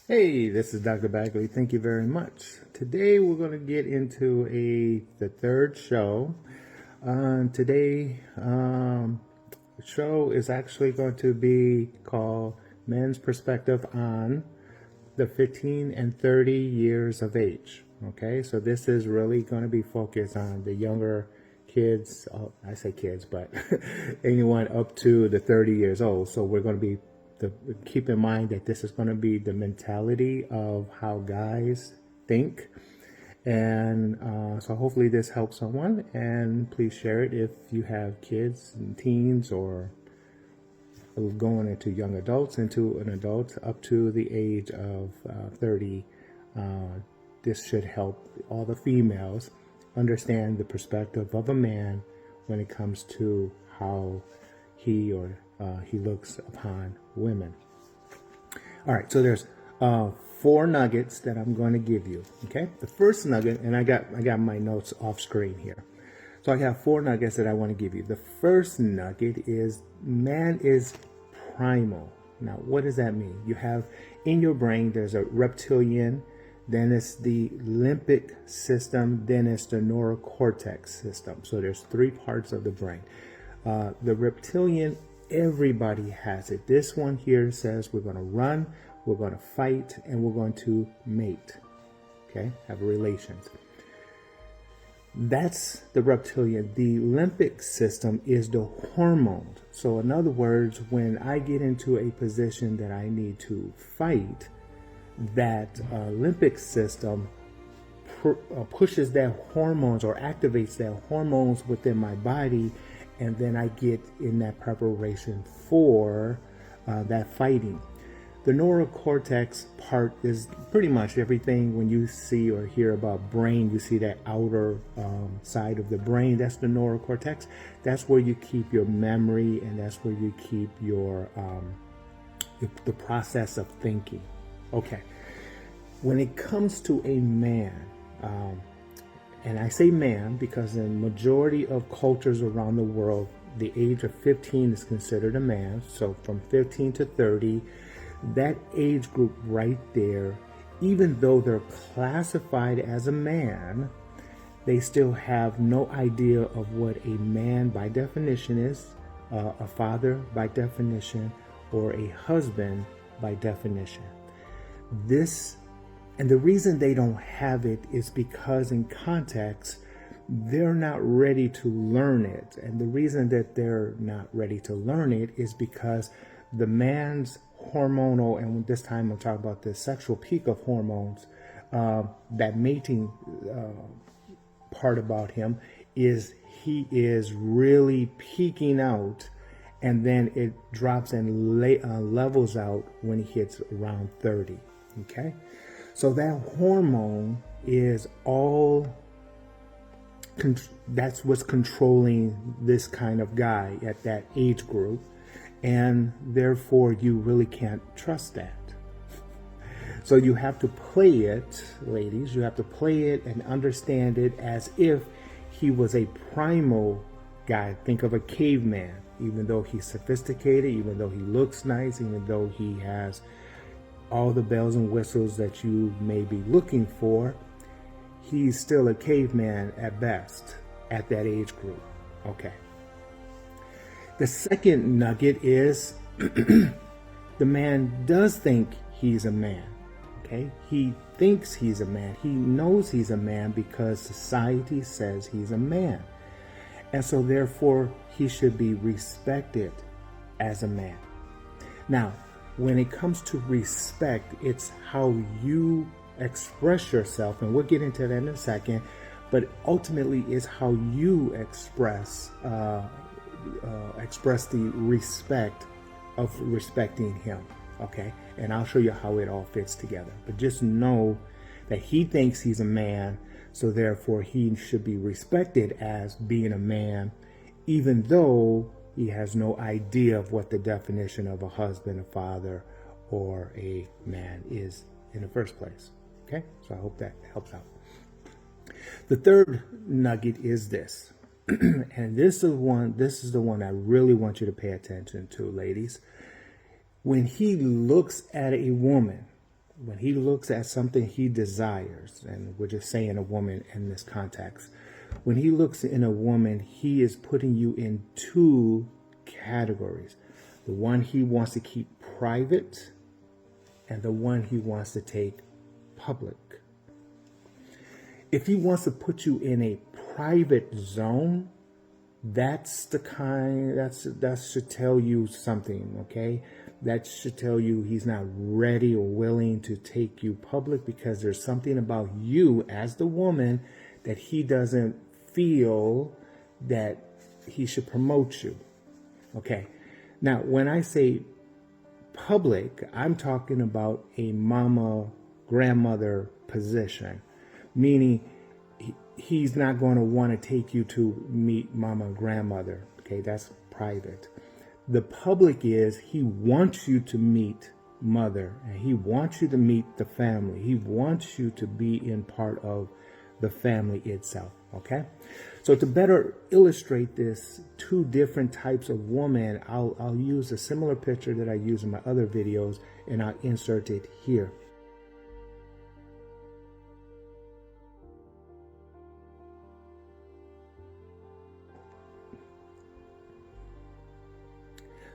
Hey, this is Dr. Bagley. Thank you very much. Today we're going to get into the third show. Today show is actually going to be called Men's Perspective on the 15 and 30 years of age. Okay, so this is really going to be focused on the younger kids. Oh, I say kids, but anyone up to the 30 years old. So we're going to be keep in mind that this is going to be the mentality of how guys think. And so hopefully this helps someone, and please share it if you have kids and teens or going into young adults, into an adult up to the age of 30. This should help all the females understand the perspective of a man when it comes to how he or he looks upon women. All right, so there's 4 nuggets that I'm going to give you. Okay, the first nugget, and I got my notes off screen here. So I have 4 nuggets that I want to give you. The first nugget is man is primal. Now, what does that mean? You have in your brain, there's a reptilian, then it's the limbic system, then it's the neurocortex system. So there's 3 parts of the brain. The reptilian, everybody has it. This one here says we're going to run, we're going to fight, and we're going to mate. Okay, have relations. That's the reptilian. The limbic system is the hormones. So in other words, when I get into a position that I need to fight, that limbic system pushes that hormones or activates that hormones within my body, and then I get in that preparation for that fighting. The neurocortex part is pretty much everything. When you see or hear about brain, you see that outer side of the brain. That's the neurocortex. That's where you keep your memory, and that's where you keep your the process of thinking. Okay. When it comes to a man, and I say man because in majority of cultures around the world, the age of 15 is considered a man. So from 15 to 30, that age group right there, even though they're classified as a man, they still have no idea of what a man by definition is, a father by definition, or a husband by definition. And the reason they don't have it is because in context, they're not ready to learn it. And the reason that they're not ready to learn it is because the man's hormonal, and this time we'll talk about the sexual peak of hormones, that mating part about him is he is really peaking out, and then it drops and levels out when he hits around 30. Okay, so that hormone is all that's what's controlling this kind of guy at that age group, and therefore you really can't trust that. So you have to play it, ladies, you have to play it and understand it as if he was a primal guy. Think of a caveman. Even though he's sophisticated, even though he looks nice, even though he has all the bells and whistles that you may be looking for, he's still a caveman at best at that age group. Okay. The second nugget is the man does think he's a man. Okay. He thinks he's a man. He knows he's a man because society says he's a man. And so therefore he should be respected as a man. Now, when it comes to respect, it's how you express yourself, and we'll get into that in a second, but ultimately it's how you express the respect of respecting him. Okay, and I'll show you how it all fits together, but just know that he thinks he's a man, so therefore he should be respected as being a man, even though he has no idea of what the definition of a husband, a father, or a man is in the first place. Okay, so I hope that helps out. The third nugget is this, and this is the one I really want you to pay attention to, ladies. When he looks at a woman, when he looks at something he desires, and we're just saying a woman in this context, when he looks in a woman, he is putting you in two categories. The one he wants to keep private and the one he wants to take public. If he wants to put you in a private zone, that's the kind, that should tell you something, okay? That should tell you he's not ready or willing to take you public, because there's something about you as the woman that he doesn't feel that he should promote you. Okay. Now, when I say public, I'm talking about a mama, grandmother position, meaning he's not going to want to take you to meet mama, grandmother. Okay. That's private. The public is he wants you to meet mother, and he wants you to meet the family. He wants you to be in part of the family itself. Okay. So to better illustrate this two different types of woman, I'll use a similar picture that I use in my other videos, and I'll insert it here.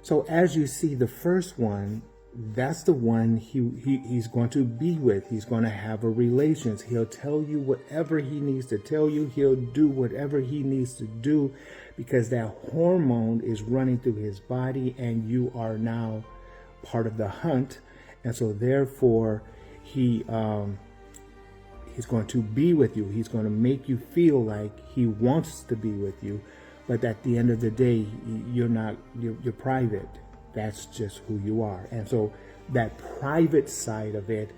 So as you see, the first one, that's the one he's going to be with. He's going to have a relations. He'll tell you whatever he needs to tell you. He'll do whatever he needs to do, because that hormone is running through his body, and you are now part of the hunt. And so therefore he's going to be with you. He's going to make you feel like he wants to be with you. But at the end of the day, you're private. That's just who you are. And so that private side of it,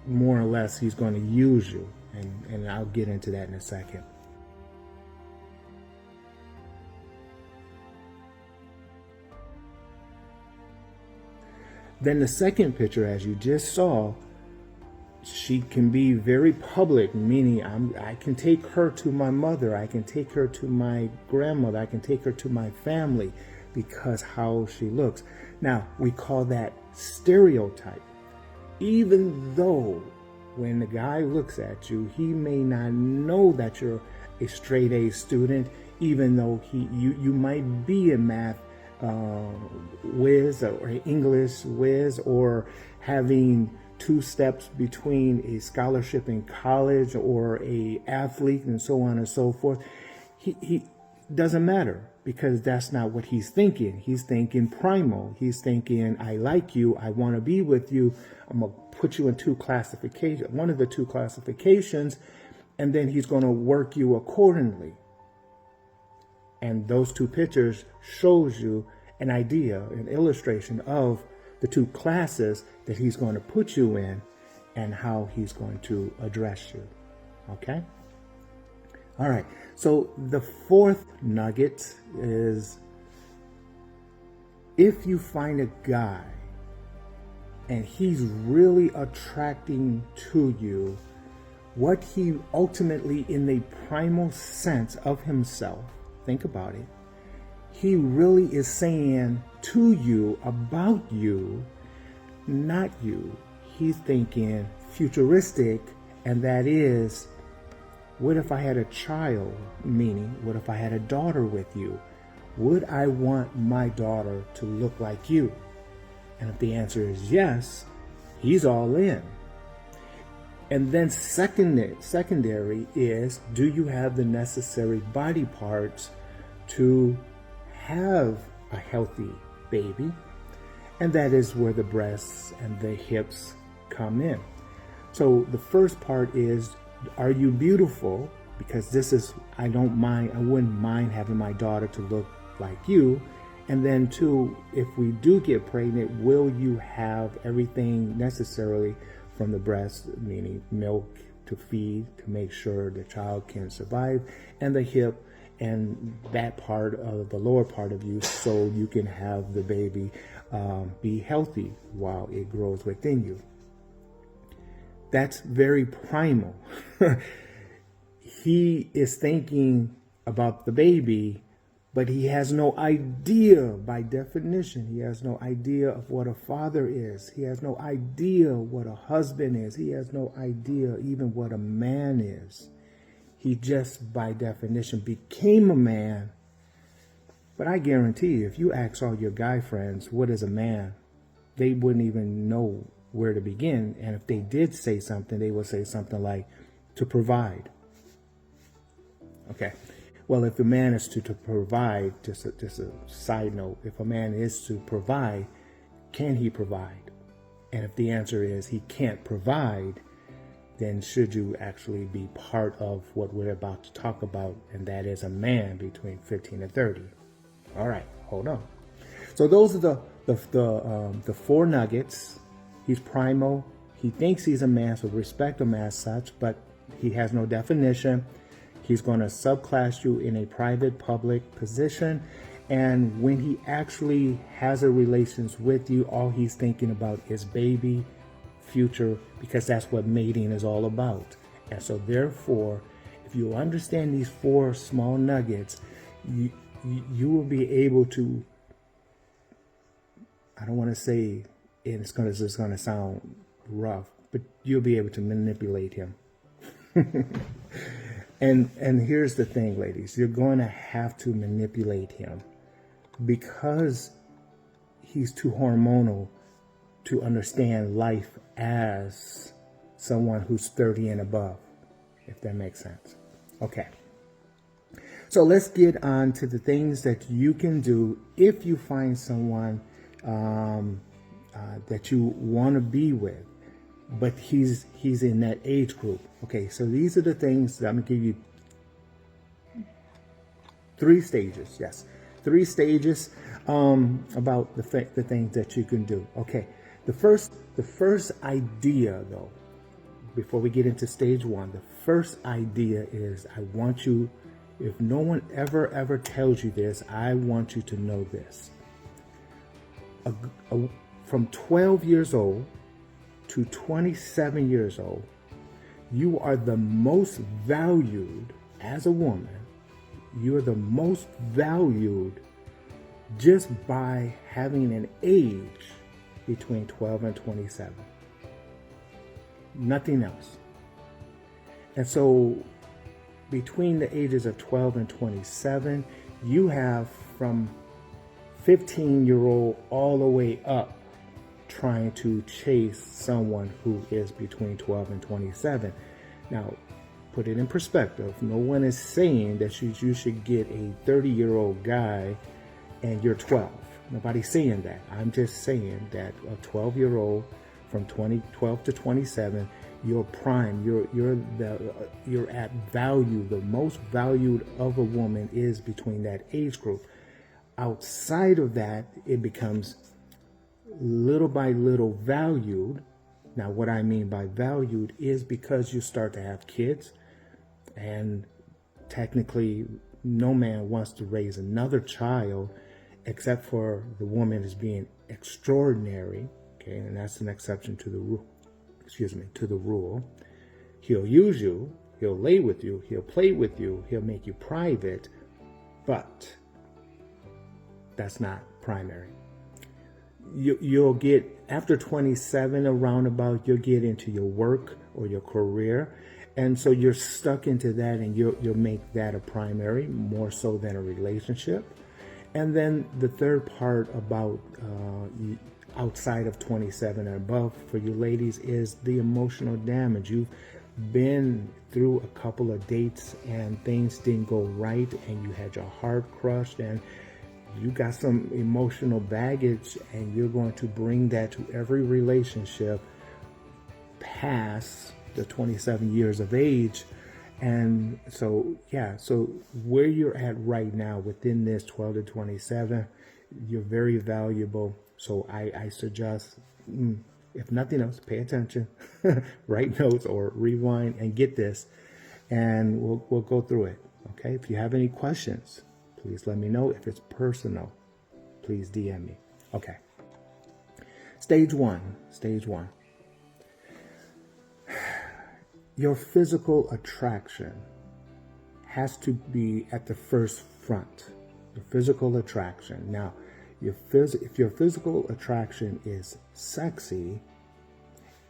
more or less, he's going to use you. And I'll get into that in a second. Then the second picture, as you just saw, she can be very public, meaning I can take her to my mother, I can take her to my grandmother, I can take her to my family, because how she looks. Now, we call that stereotype. Even though when the guy looks at you, he may not know that you're a straight A student, even though you might be a math whiz or English whiz, or having 2 steps between a scholarship in college or a athlete and so on and so forth. He doesn't matter, because that's not what he's thinking. He's thinking primal. He's thinking, I like you. I want to be with you. I'm going to put you in 2 classifications, one of the 2 classifications, and then he's going to work you accordingly. And those 2 pictures shows you an idea, an illustration of the 2 classes that he's going to put you in and how he's going to address you. Okay? All right. So the fourth nugget is, if you find a guy and he's really attracting to you, what he ultimately, in the primal sense of himself, think about it, he really is saying to you about you, not you. He's thinking futuristic, and that is, what if I had a child? Meaning, what if I had a daughter with you? Would I want my daughter to look like you? And if the answer is yes, he's all in. And then secondary is, do you have the necessary body parts to have a healthy baby? And that is where the breasts and the hips come in. So the first part is, are you beautiful? Because this is, I wouldn't mind having my daughter to look like you. And then 2, if we do get pregnant, will you have everything necessarily from the breast, meaning milk to feed to make sure the child can survive, and the hip and that part of the lower part of you, so you can have the baby be healthy while it grows within you. That's very primal. He is thinking about the baby but he has no idea, by definition, he has no idea of what a father is. He has no idea what a husband is. He has no idea even what a man is. He just, by definition, became a man. But I guarantee you, if you ask all your guy friends, what is a man? They wouldn't even know where to begin. And if they did say something, they would say something like, to provide. Okay. Well, if the man is to provide, just a side note, if a man is to provide, can he provide? And if the answer is he can't provide, then should you actually be part of what we're about to talk about, and that is a man between 15 and 30. All right, hold on. So those are the four nuggets. He's primal. He thinks he's a man, so respect him as such, but he has no definition. He's going to subclass you in a private public position. And when he actually has a relations with you, all he's thinking about is baby, future, because that's what mating is all about. And so therefore, if you understand these four small nuggets, you will be able to, I don't want to say, and it's going to sound rough, but you'll be able to manipulate him. And here's the thing, ladies, you're going to have to manipulate him because he's too hormonal to understand life as someone who's 30 and above, if that makes sense. Okay. So let's get on to the things that you can do if you find someone that you want to be with, but he's in that age group. Okay, so these are the things that I'm going to give you 3 stages. Yes, 3 stages about the things that you can do. Okay, the first idea, though, before we get into stage 1, the first idea is I want you, if no one ever tells you this, I want you to know this. From 12 years old to 27 years old, you are the most valued as a woman. You are the most valued just by having an age between 12 and 27. Nothing else. And so between the ages of 12 and 27, you have from 15-year-old all the way up trying to chase someone who is between 12 and 27. Now, put it in perspective. No one is saying that you should get a 30-year-old guy and you're 12. Nobody's saying that. I'm just saying that a 12-year-old from 12 to 27, you're prime. You're at value. The most valued of a woman is between that age group. Outside of that, it becomes little by little valued. Now, what I mean by valued is because you start to have kids, and technically no man wants to raise another child except for the woman as being extraordinary. Okay, and that's an exception to the rule. To the rule. He'll use you, he'll lay with you, he'll play with you, he'll make you private, but that's not primary. You'll get, after 27 around about, you'll get into your work or your career. And so you're stuck into that, and you'll make that a primary more so than a relationship. And then the third part about outside of 27 and above for you ladies is the emotional damage. You've been through a couple of dates and things didn't go right, and you had your heart crushed, and you got some emotional baggage, and you're going to bring that to every relationship past the 27 years of age. And so, yeah, so where you're at right now within this 12 to 27, you're very valuable. So I suggest, if nothing else, pay attention, write notes or rewind and get this, and we'll go through it. Okay. If you have any questions, please let me know. If it's personal, please DM me. Okay. Stage one. Your physical attraction has to be at the first front. Your physical attraction. Now, if your physical attraction is sexy,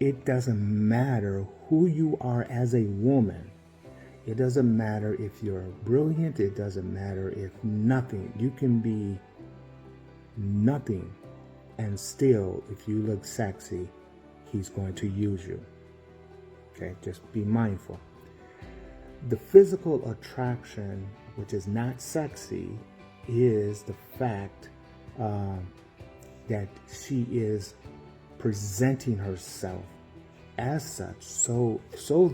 it doesn't matter who you are as a woman. It doesn't matter if you're brilliant. It doesn't matter if nothing. You can be nothing, and still, if you look sexy, he's going to use you. Okay, just be mindful. The physical attraction, which is not sexy, is the fact that she is presenting herself as such, so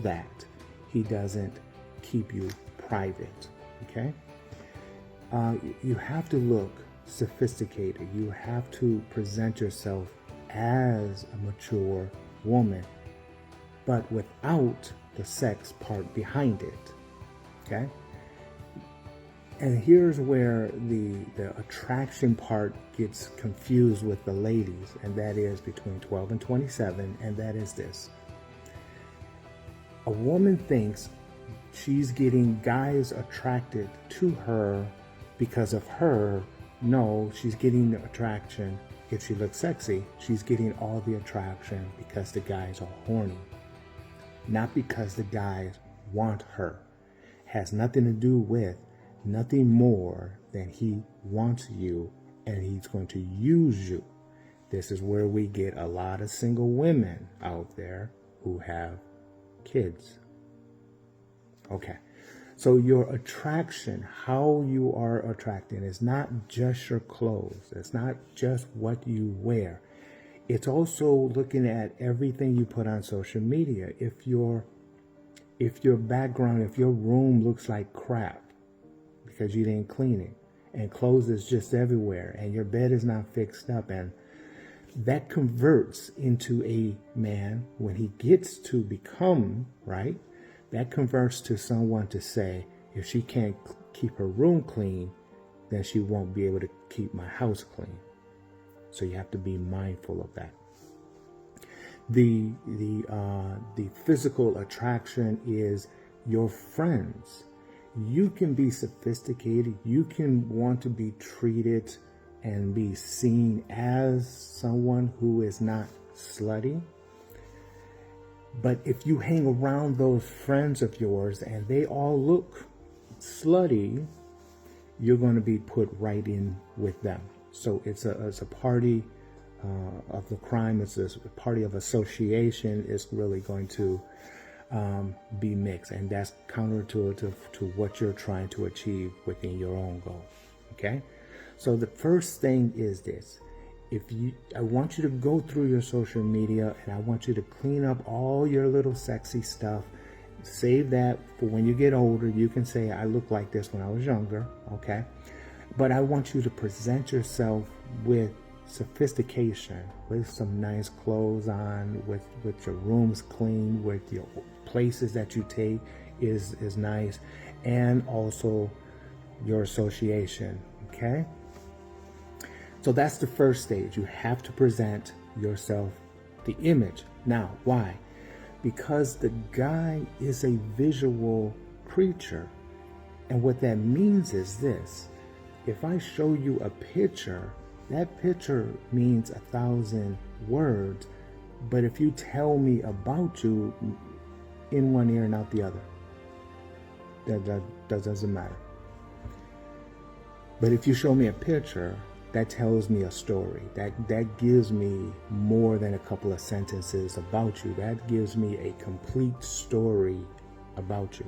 that he doesn't keep you private. Okay, you have to look sophisticated. You have to present yourself as a mature woman, but without the sex part behind it. Okay, and here's where the attraction part gets confused with the ladies, and that is between 12 and 27, and that is this. A woman thinks she's getting guys attracted to her because of her. No, she's getting the attraction. If she looks sexy, she's getting all the attraction because the guys are horny, not because the guys want her. Has nothing to do with, nothing more than he wants you, and he's going to use you. This is where we get a lot of single women out there who have kids. Okay, so your attraction, how you are attracting, is not just your clothes. It's not just what you wear. It's also looking at everything you put on social media. If your background, if your room looks like crap because you didn't clean it, and clothes is just everywhere, and your bed is not fixed up, and that converts into a man when he gets to become, right? That converts to someone to say, if she can't keep her room clean, then she won't be able to keep my house clean. So you have to be mindful of that. The physical attraction is your friends. You can be sophisticated. You can want to be treated and be seen as someone who is not slutty. But if you hang around those friends of yours and they all look slutty, you're going to be put right in with them. So it's a party of the crime. It's a party of association. Is really going to be mixed, and that's counterintuitive to what you're trying to achieve within your own goal. Okay, so the first thing is this. I want you to go through your social media, and I want you to clean up all your little sexy stuff. Save that for when you get older. You can say, I look like this when I was younger, okay? But I want you to present yourself with sophistication, with some nice clothes on, with your rooms clean, with your places that you take is nice, and also your association, okay? So that's the first stage. You have to present yourself, the image. Now, why? Because the guy is a visual creature. And what that means is this. If I show you a picture, that picture means 1,000 words. But if you tell me about you in one ear and out the other, that doesn't matter. But if you show me a picture, that tells me a story. That gives me more than a couple of sentences about you. That gives me a complete story about you.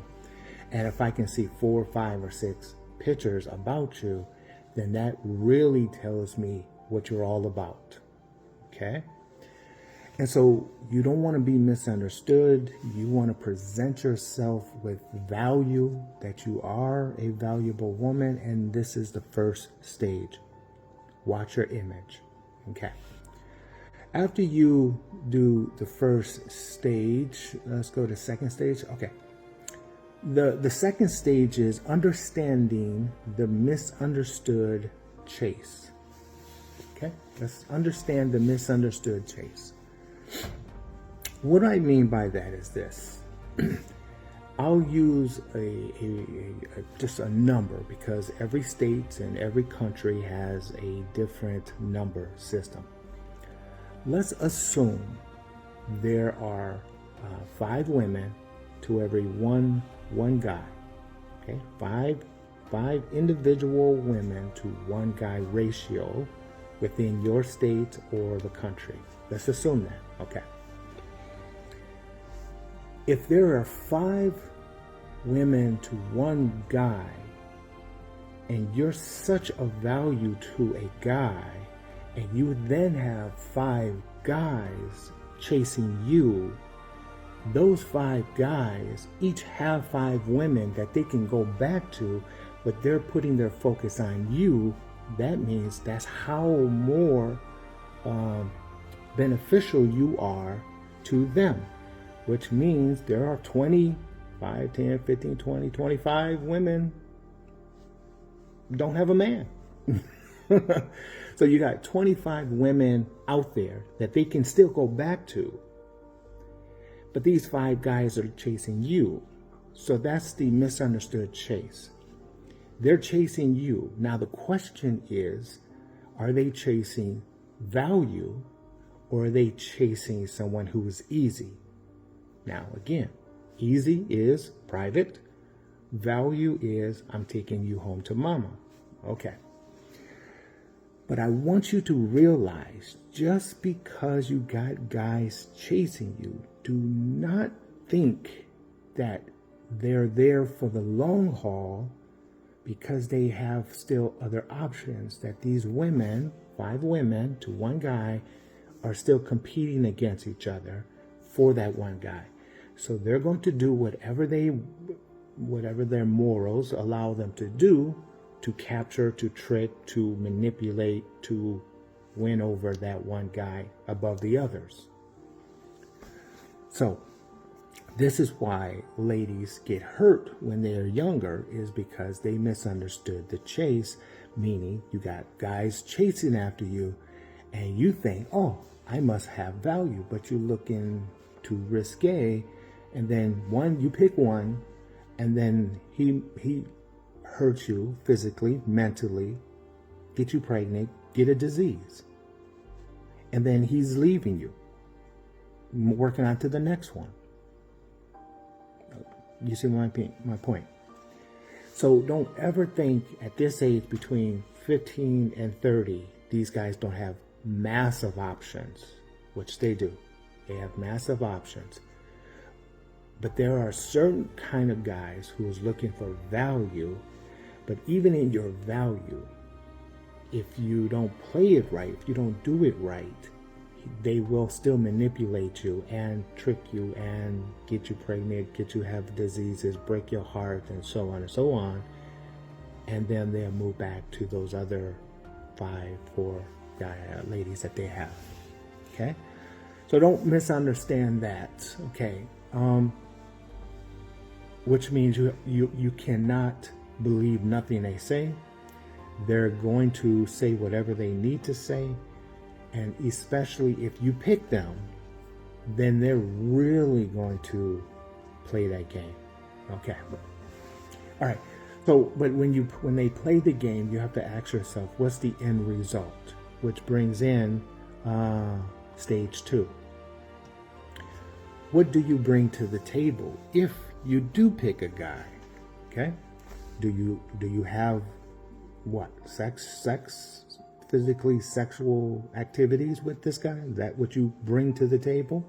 And if I can see 4, 5, or 6 pictures about you, then that really tells me what you're all about. Okay? And so you don't want to be misunderstood. You want to present yourself with value, that you are a valuable woman, and this is the first stage. Watch your image. Okay. After you do the first stage, let's go to second stage. Okay. The second stage is understanding the misunderstood chase. Okay. Let's understand the misunderstood chase. What I mean by that is this. I'll use just a number because every state and every country has a different number system. Let's assume there are 5 women to every one guy. Okay, five individual women to 1 guy ratio within your state or the country. Let's assume that. Okay. If there are 5 women to 1 guy, and you're such a value to a guy, and you then have 5 guys chasing you, those 5 guys each have 5 women that they can go back to, but they're putting their focus on you. That means that's how more beneficial you are to them, which means there are 25, 10, 15, 20, 25 women don't have a man. So you got 25 women out there that they can still go back to, but these 5 guys are chasing you. So that's the misunderstood chase. They're chasing you. Now the question is, are they chasing value, or are they chasing someone who is easy? Now again, easy is private. Value is I'm taking you home to mama. Okay. But I want you to realize, just because you got guys chasing you, do not think that they're there for the long haul, because they have still other options, that these women, 5 women to 1 guy, are still competing against each other for that 1 guy. So they're going to do whatever their morals allow them to do to capture, to trick, to manipulate, to win over that 1 guy above the others. So this is why ladies get hurt when they're younger, is because they misunderstood the chase, meaning you got guys chasing after you and you think, oh, I must have value, but you're looking too risque, and then you pick one, and then he hurt you physically, mentally, get you pregnant, get a disease, and then he's leaving you, working on to the next one. You see my point? So don't ever think at this age, between 15 and 30, these guys don't have massive options, which they do. They have massive options. But there are certain kind of guys who is looking for value. But even in your value, if you don't play it right, if you don't do it right, they will still manipulate you and trick you and get you pregnant, get you have diseases, break your heart, and so on and so on. And then they'll move back to those other 5, 4 ladies that they have. Okay? So don't misunderstand that. Okay? Which means you cannot believe nothing they say. They're going to say whatever they need to say. And especially if you pick them, then they're really going to play that game. Okay. All right. So, but when they play the game, you have to ask yourself, what's the end result? Which brings in stage 2. What do you bring to the table if you do pick a guy? Okay. Do you have what? Sex, physically sexual activities with this guy? Is that what you bring to the table?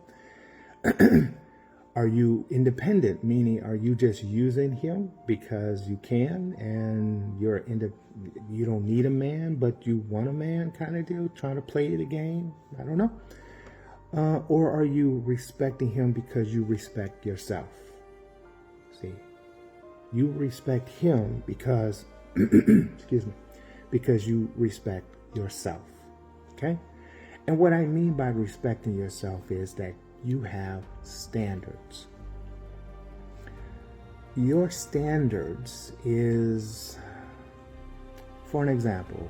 Are you independent? Meaning, are you just using him because you can, and you don't need a man, but you want a man kind of deal, trying to play the game? I don't know. Or are you respecting him because you respect yourself? See, you respect him because, excuse me, because you respect yourself. Okay? And what I mean by respecting yourself is that you have standards. Your standards is, for an example,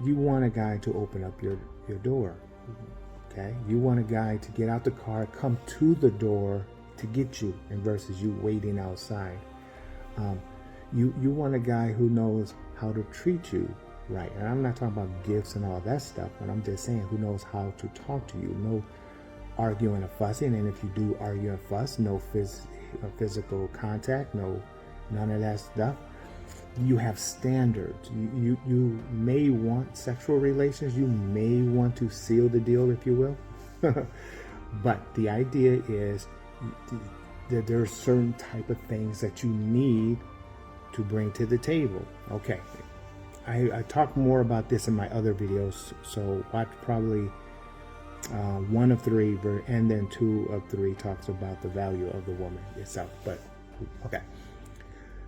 you want a guy to open up your door. Okay? You want a guy to get out the car, come to the door, to get you, and versus you waiting outside. You want a guy who knows how to treat you right. And I'm not talking about gifts and all that stuff, but I'm just saying who knows how to talk to you. No arguing or fussing, and if you do argue and fuss, no physical contact, none of that stuff. You have standards. You may want sexual relations. You may want to seal the deal, if you will. But the idea is that there are certain type of things that you need to bring to the table. Okay. I talk more about this in my other videos, so watch probably 1 of 3, and then 2 of 3 talks about the value of the woman itself. But okay.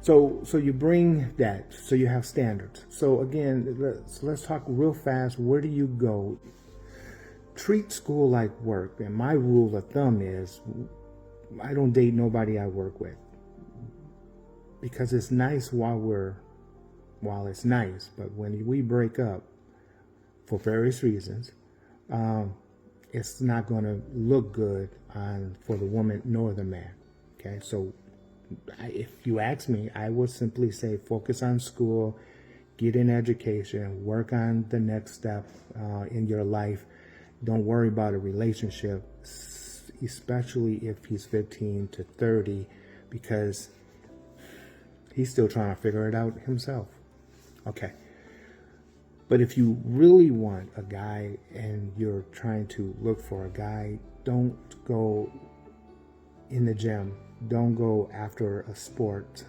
So you bring that, so you have standards. So again, let's talk real fast. Where do you go? Treat school like work. And my rule of thumb is I don't date nobody I work with, because it's nice while it's nice, but when we break up for various reasons, it's not going to look good for the woman nor the man. Okay, so if you ask me, I would simply say focus on school, get an education, work on the next step in your life. Don't worry about a relationship, especially if he's 15 to 30, because he's still trying to figure it out himself. Okay. But if you really want a guy and you're trying to look for a guy, don't go in the gym. Don't go after a sport,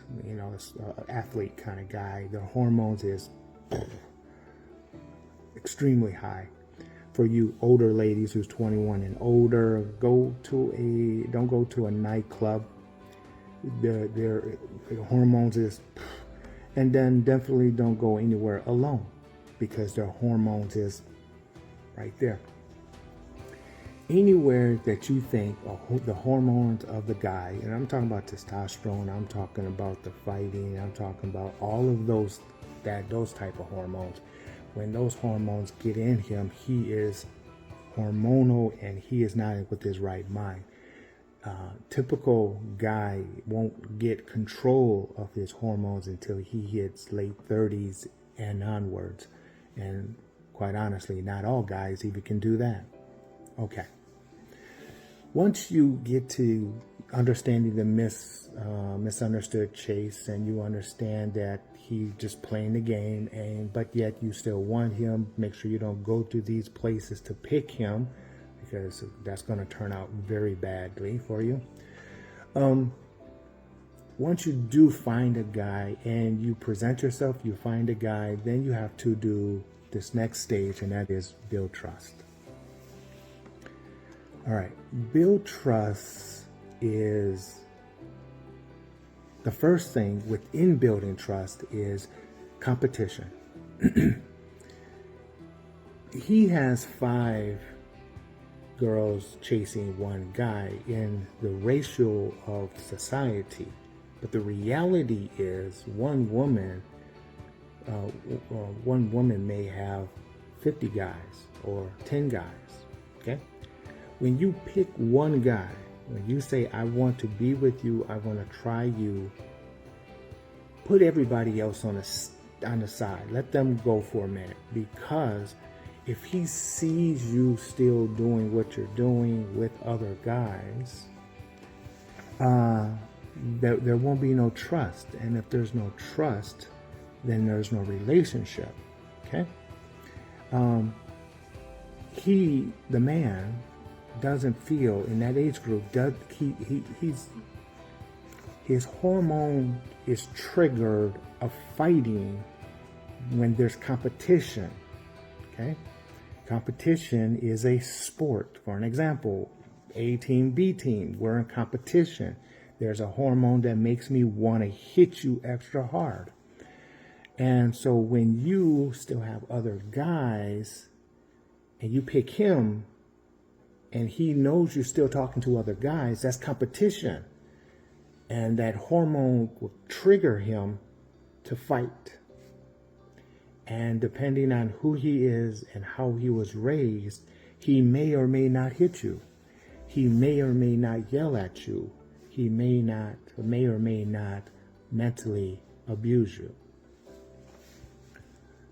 athlete kind of guy. Their hormones is extremely high. For you older ladies who's 21 and older, don't go to a nightclub. Their hormones is, and then definitely don't go anywhere alone, because their hormones is right there. Anywhere that you think the hormones of the guy, and I'm talking about testosterone, I'm talking about the fighting, I'm talking about all of those type of hormones. When those hormones get in him, he is hormonal and he is not with his right mind. Typical guy won't get control of his hormones until he hits late 30s and onwards. And quite honestly, not all guys even can do that. Okay. Once you get to understanding the misunderstood Chase, and you understand that he's just playing the game, but yet you still want him, make sure you don't go to these places to pick him, because that's going to turn out very badly for you. Once you do find a guy and you present yourself, you find a guy, then you have to do this next stage, and that is build trust. All right, build trust is the first thing within building trust is competition. He has 5 girls chasing one guy in the ratio of society, but the reality is one woman may have 50 guys or 10 guys. Okay, when you pick one guy, when you say I want to be with you, I want to try you, put everybody else on the side. Let them go for a minute, because if he sees you still doing what you're doing with other guys, there won't be no trust. And if there's no trust, then there's no relationship. Okay? The man doesn't feel in that age group, his hormone is triggered of fighting when there's competition. Okay? Competition is a sport. For an example, A team, B team, we're in competition. There's a hormone that makes me want to hit you extra hard. And so when you still have other guys and you pick him and he knows you're still talking to other guys, that's competition. And that hormone will trigger him to fight. And depending on who he is and how he was raised, he may or may not hit you. He may or may not yell at you. he may or may not mentally abuse you.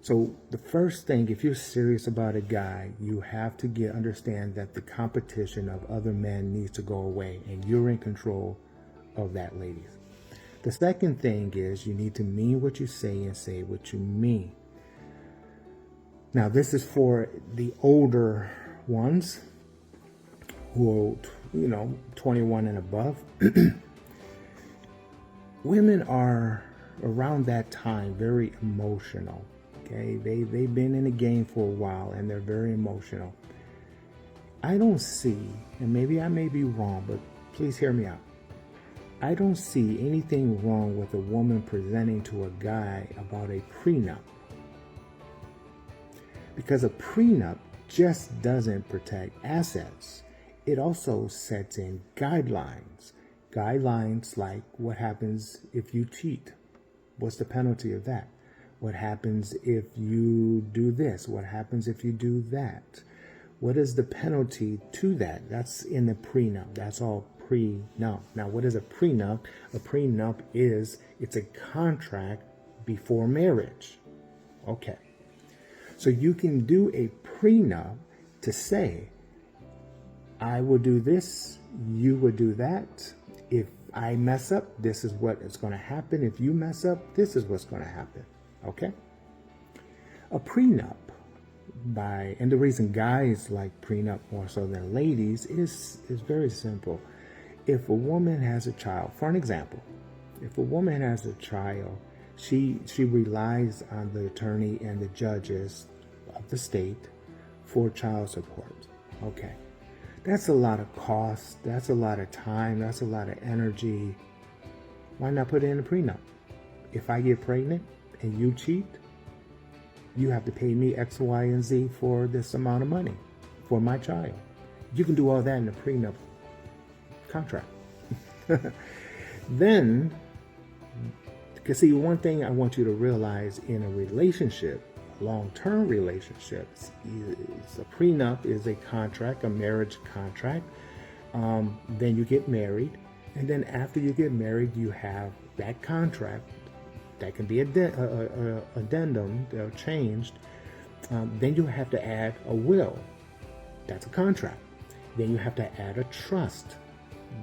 So the first thing, if you're serious about a guy, you have to understand that the competition of other men needs to go away, and you're in control of that, ladies. The second thing is you need to mean what you say and say what you mean. Now, this is for the older ones who are, 21 and above. Women are around that time very emotional. Okay, they've been in the game for a while and they're very emotional. I don't see, and maybe I may be wrong, but please hear me out. I don't see anything wrong with a woman presenting to a guy about a prenup. Because a prenup just doesn't protect assets. It also sets in guidelines. Guidelines like what happens if you cheat? What's the penalty of that? What happens if you do this? What happens if you do that? What is the penalty to that? That's in the prenup. That's all prenup. Now, what is a prenup? A prenup it's a contract before marriage. Okay. So you can do a prenup to say, I will do this, you will do that. If I mess up, this is what is going to happen. If you mess up, this is what's going to happen. Okay? A prenup, and the reason guys like prenup more so than ladies is very simple. If a woman has a child, for an example, if a woman has a child, she relies on the attorney and the judges of the state for child support. Okay. That's a lot of cost. That's a lot of time. That's a lot of energy. Why not put it in a prenup? If I get pregnant and you cheat, you have to pay me X, Y, and Z for this amount of money for my child. You can do all that in a prenup contract. Then, because see, one thing I want you to realize in a relationship, long-term relationships, is a prenup is a contract, a marriage contract. Then you get married, and then after you get married, you have that contract that can be addendum changed. Then you have to add a will. That's a contract. Then you have to add a trust.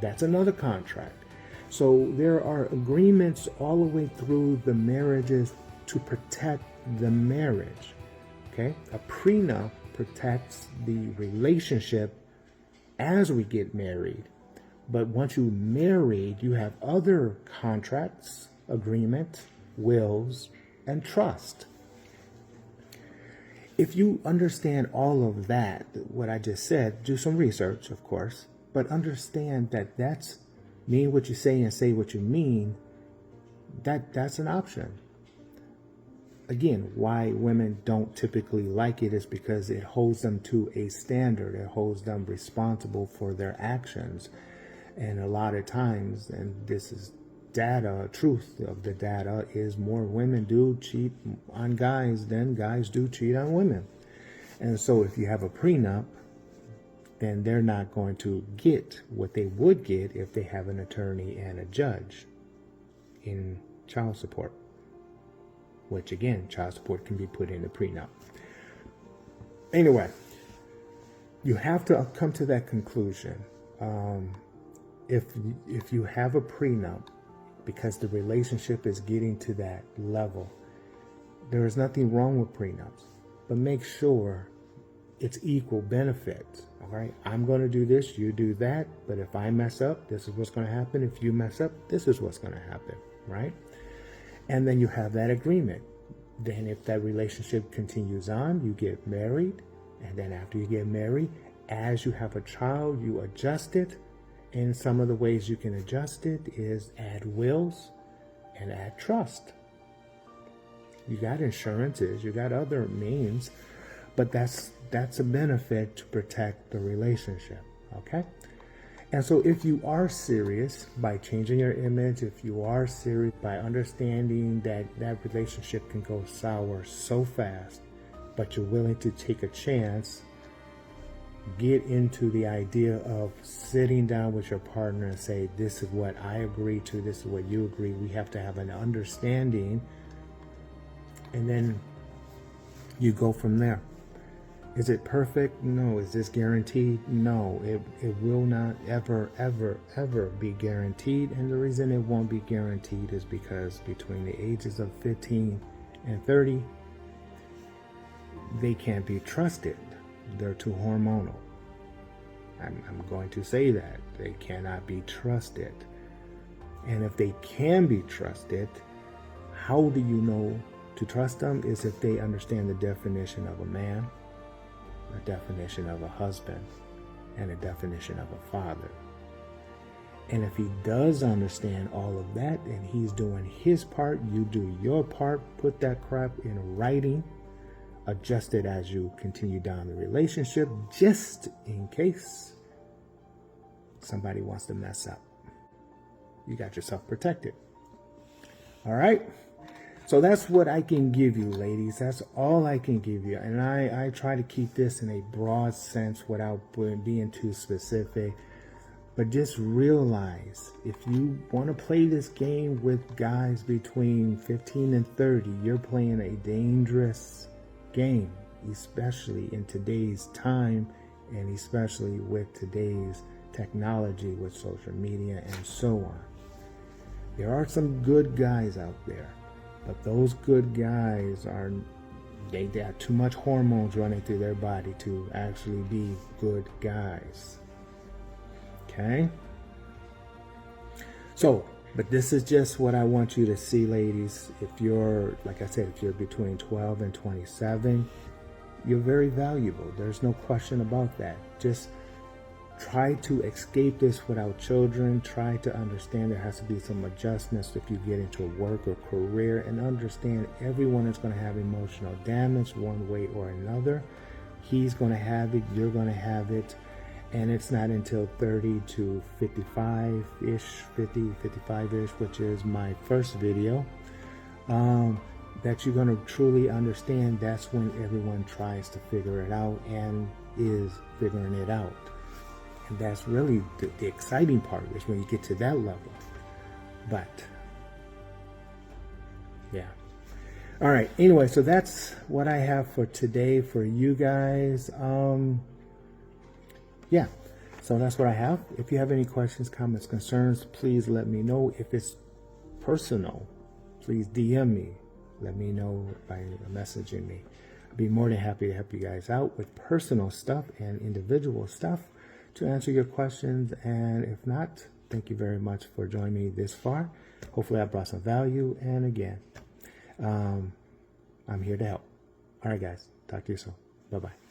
That's another contract. So there are agreements all the way through the marriages to protect the marriage. Okay? A prenup protects the relationship as we get married. But once you married, you have other contracts, agreements, wills, and trust. If you understand all of that, what I just said, do some research, of course, but understand that that's mean what you say and say what you mean. That's an option. Again, why women don't typically like it is because it holds them to a standard. It holds them responsible for their actions. And a lot of times, and this is data, truth of the data, is more women do cheat on guys than guys do cheat on women. And so if you have a prenup, then they're not going to get what they would get if they have an attorney and a judge in child support. Which again, child support can be put in a prenup. Anyway, you have to come to that conclusion. If you have a prenup, because the relationship is getting to that level, there is nothing wrong with prenups, but make sure it's equal benefits. All right, I'm going to do this, you do that, but if I mess up, this is what's going to happen. If you mess up, this is what's going to happen, right? And then you have that agreement. Then if that relationship continues on, you get married. And then after you get married, as you have a child, you adjust it. And some of the ways you can adjust it is add wills and add trust. You got insurances, you got other means, but that's a benefit to protect the relationship, okay? And so if you are serious by changing your image, if you are serious by understanding that that relationship can go sour so fast, but you're willing to take a chance, get into the idea of sitting down with your partner and say, this is what I agree to, this is what you agree. We have to have an understanding, and then you go from there. Is it perfect? No. Is this guaranteed? No. It will not ever, ever, ever be guaranteed. And the reason it won't be guaranteed is because between the ages of 15 and 30, they can't be trusted. They're too hormonal. I'm going to say that. They cannot be trusted. And if they can be trusted, how do you know to trust them? Is if they understand the definition of a man, a definition of a husband, and a definition of a father. And if he does understand all of that and he's doing his part, you do your part, put that crap in writing, adjust it as you continue down the relationship, just in case somebody wants to mess up. You got yourself protected. All right? So that's what I can give you, ladies. That's all I can give you. And I try to keep this in a broad sense without being too specific. But just realize, if you want to play this game with guys between 15 and 30, you're playing a dangerous game, especially in today's time and especially with today's technology with social media and so on. There are some good guys out there, but those good guys they got too much hormones running through their body to actually be good guys. Okay? So, but this is just what I want you to see, ladies. If you're, like I said, if you're between 12 and 27, you're very valuable. There's no question about that. Just try to escape this without children. Try to understand there has to be some adjustments if you get into work or career, and understand everyone is going to have emotional damage one way or another. He's going to have it. You're going to have it. And it's not until 30 to 55-ish, 50, 55-ish, which is my first video, that you're going to truly understand. That's when everyone tries to figure it out and is figuring it out. And that's really the exciting part, is when you get to that level. But, yeah. All right. Anyway, so that's what I have for today for you guys. Yeah, so that's what I have. If you have any questions, comments, concerns, please let me know. If it's personal, please DM me. Let me know by messaging me. I'd be more than happy to help you guys out with personal stuff and individual stuff to answer your questions. And if not, thank you very much for joining me this far. Hopefully I brought some value. And again, I'm here to help. All right, guys. Talk to you soon. Bye-bye.